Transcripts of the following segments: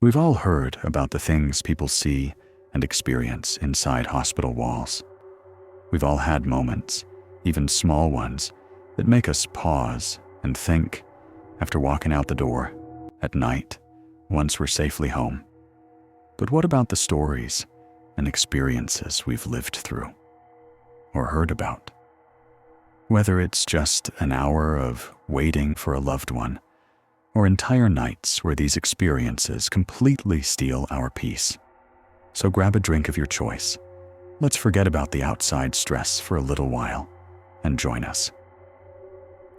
We've all heard about the things people see and experience inside hospital walls. We've all had moments, even small ones, that make us pause and think after walking out the door at night once we're safely home. But what about the stories and experiences we've lived through or heard about? Whether it's just an hour of waiting for a loved one, or entire nights where these experiences completely steal our peace. So grab a drink of your choice. Let's forget about the outside stress for a little while and join us.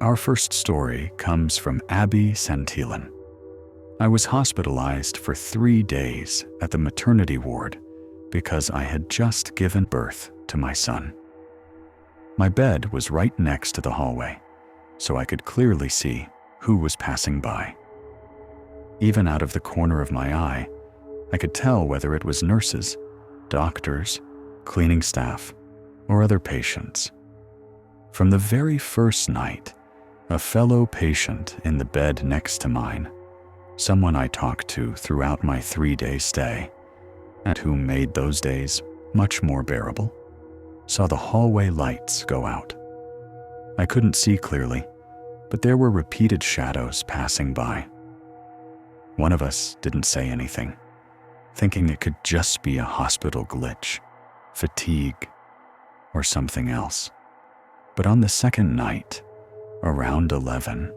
Our first story comes from Abby Santillan. I was hospitalized for 3 days at the maternity ward because I had just given birth to my son. My bed was right next to the hallway, so I could clearly see who was passing by. Even out of the corner of my eye, I could tell whether it was nurses, doctors, cleaning staff, or other patients. From the very first night, a fellow patient in the bed next to mine, someone I talked to throughout my 3-day stay, and who made those days much more bearable, saw the hallway lights go out. I couldn't see clearly, but there were repeated shadows passing by. One of us didn't say anything, thinking it could just be a hospital glitch, fatigue, or something else. But on the second night, around 11,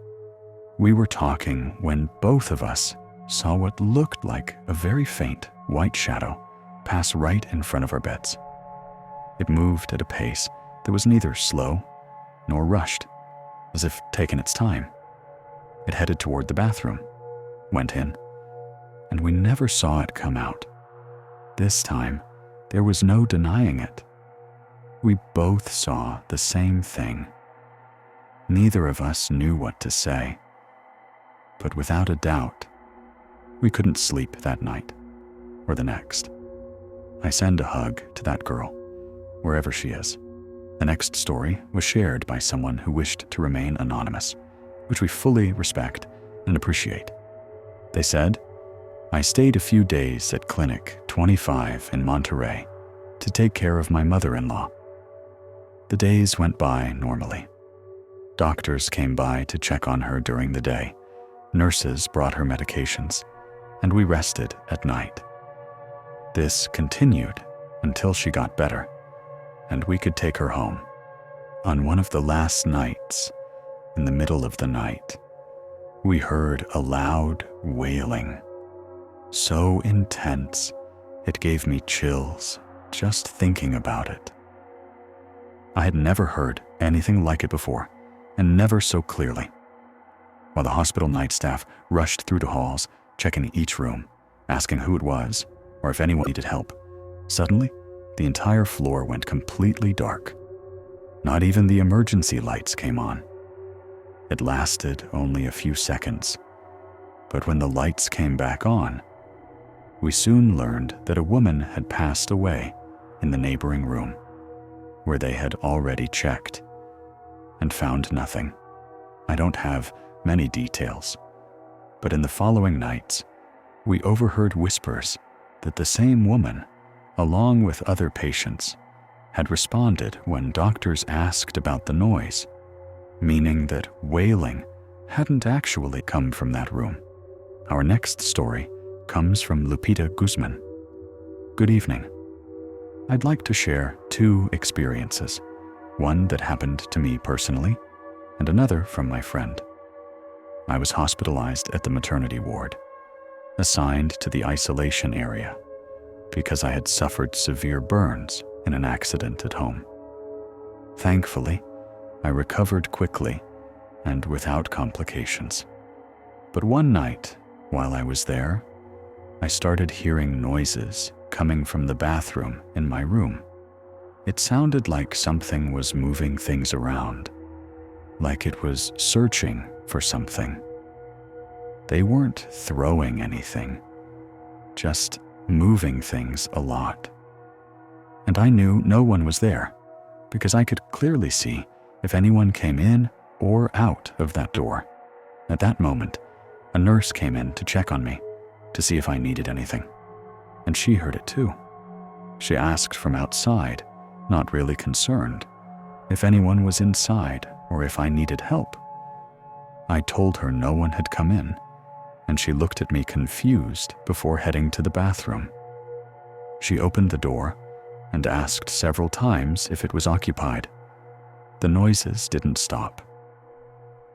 we were talking when both of us saw what looked like a very faint white shadow pass right in front of our beds. It moved at a pace that was neither slow nor rushed, as if taking its time. It headed toward the bathroom, went in, and we never saw it come out. This time, there was no denying it. We both saw the same thing. Neither of us knew what to say, but without a doubt, we couldn't sleep that night or the next. I send a hug to that girl, wherever she is. The next story was shared by someone who wished to remain anonymous, which we fully respect and appreciate. They said, "I stayed a few days at Clinic 25 in Monterrey to take care of my mother-in-law. The days went by normally. Doctors came by to check on her during the day. Nurses brought her medications, and we rested at night. This continued until she got better, and we could take her home. On one of the last nights, in the middle of the night, we heard a loud wailing. So intense, it gave me chills just thinking about it. I had never heard anything like it before, and never so clearly. While the hospital night staff rushed through the halls, checking each room, asking who it was, or if anyone needed help, suddenly, the entire floor went completely dark. Not even the emergency lights came on. It lasted only a few seconds, but when the lights came back on, we soon learned that a woman had passed away in the neighboring room, where they had already checked and found nothing. I don't have many details, but in the following nights, we overheard whispers that the same woman, along with other patients, had responded when doctors asked about the noise, meaning that wailing hadn't actually come from that room. Our next story comes from Lupita Guzman. Good evening. I'd like to share 2 experiences, one that happened to me personally, and another from my friend. I was hospitalized at the maternity ward, assigned to the isolation area, because I had suffered severe burns in an accident at home. Thankfully, I recovered quickly and without complications. But one night, while I was there, I started hearing noises coming from the bathroom in my room. It sounded like something was moving things around, like it was searching for something. They weren't throwing anything, just moving things a lot. And I knew no one was there, because I could clearly see if anyone came in or out of that door. At that moment, a nurse came in to check on me, to see if I needed anything, and she heard it too. She asked from outside, not really concerned, if anyone was inside or if I needed help. I told her no one had come in, and she looked at me confused before heading to the bathroom. She opened the door and asked several times if it was occupied. The noises didn't stop.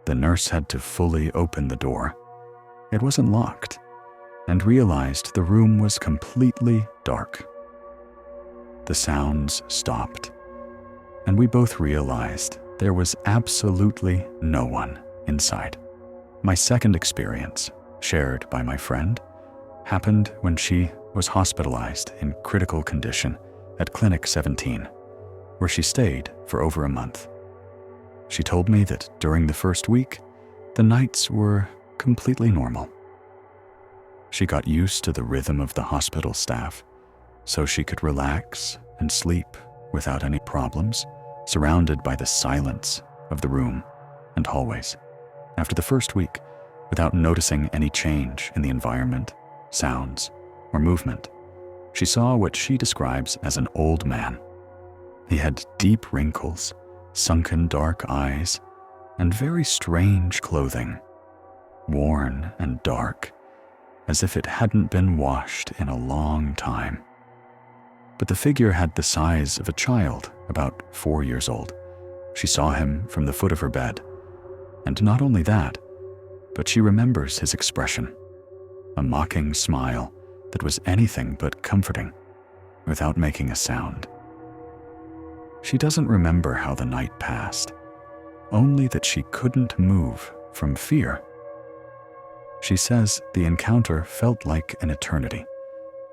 The nurse had to fully open the door. It wasn't locked, and realized the room was completely dark. The sounds stopped, and we both realized there was absolutely no one inside. My second experience, shared by my friend, happened when she was hospitalized in critical condition at Clinic 17, where she stayed for over a month. She told me that during the first week, the nights were completely normal. She got used to the rhythm of the hospital staff, so she could relax and sleep without any problems, surrounded by the silence of the room and hallways. After the first week, without noticing any change in the environment, sounds, or movement, she saw what she describes as an old man. He had deep wrinkles, sunken dark eyes, and very strange clothing, worn and dark, as if it hadn't been washed in a long time. But the figure had the size of a child, about 4 years old. She saw him from the foot of her bed, and not only that, but she remembers his expression, a mocking smile that was anything but comforting, without making a sound. She doesn't remember how the night passed, only that she couldn't move from fear. She says the encounter felt like an eternity,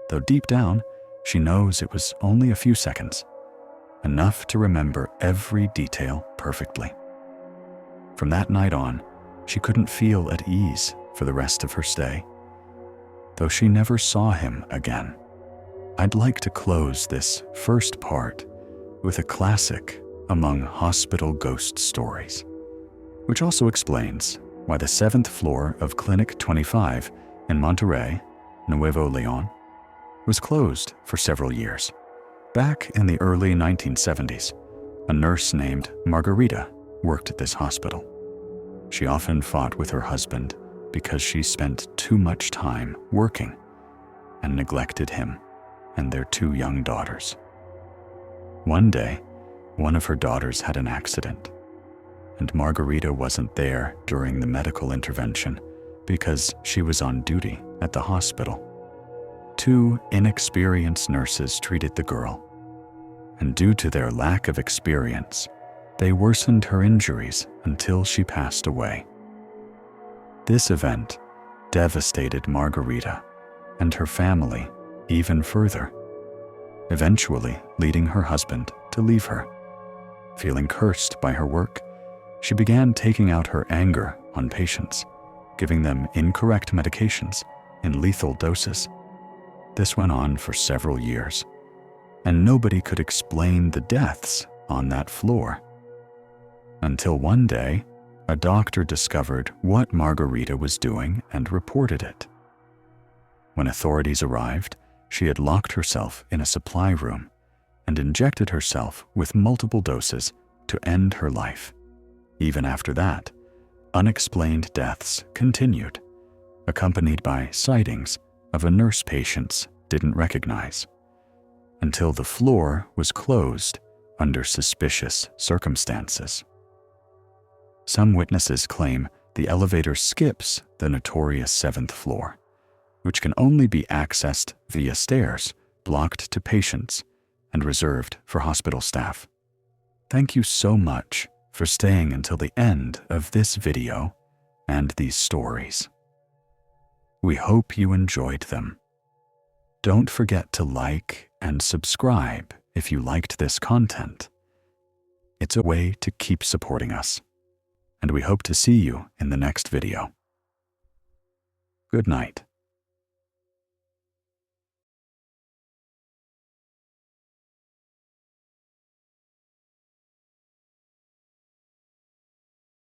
though deep down, she knows it was only a few seconds, enough to remember every detail perfectly. From that night on, she couldn't feel at ease for the rest of her stay, though she never saw him again. I'd like to close this first part with a classic among hospital ghost stories, which also explains why the 7th floor of Clinic 25 in Monterrey, Nuevo León, was closed for several years. Back in the early 1970s, a nurse named Margarita worked at this hospital. She often fought with her husband because she spent too much time working and neglected him and their 2 young daughters. One day, one of her daughters had an accident, and Margarita wasn't there during the medical intervention because she was on duty at the hospital. 2 inexperienced nurses treated the girl, and due to their lack of experience, they worsened her injuries until she passed away. This event devastated Margarita and her family even further, eventually leading her husband to leave her. Feeling cursed by her work, she began taking out her anger on patients, giving them incorrect medications in lethal doses. This went on for several years, and nobody could explain the deaths on that floor. Until one day, a doctor discovered what Margarita was doing and reported it. When authorities arrived, she had locked herself in a supply room and injected herself with multiple doses to end her life. Even after that, unexplained deaths continued, accompanied by sightings of a nurse patients didn't recognize, until the floor was closed under suspicious circumstances. Some witnesses claim the elevator skips the notorious 7th floor, which can only be accessed via stairs blocked to patients and reserved for hospital staff. Thank you so much for staying until the end of this video and these stories. We hope you enjoyed them. Don't forget to like and subscribe if you liked this content. It's a way to keep supporting us, and we hope to see you in the next video. Good night.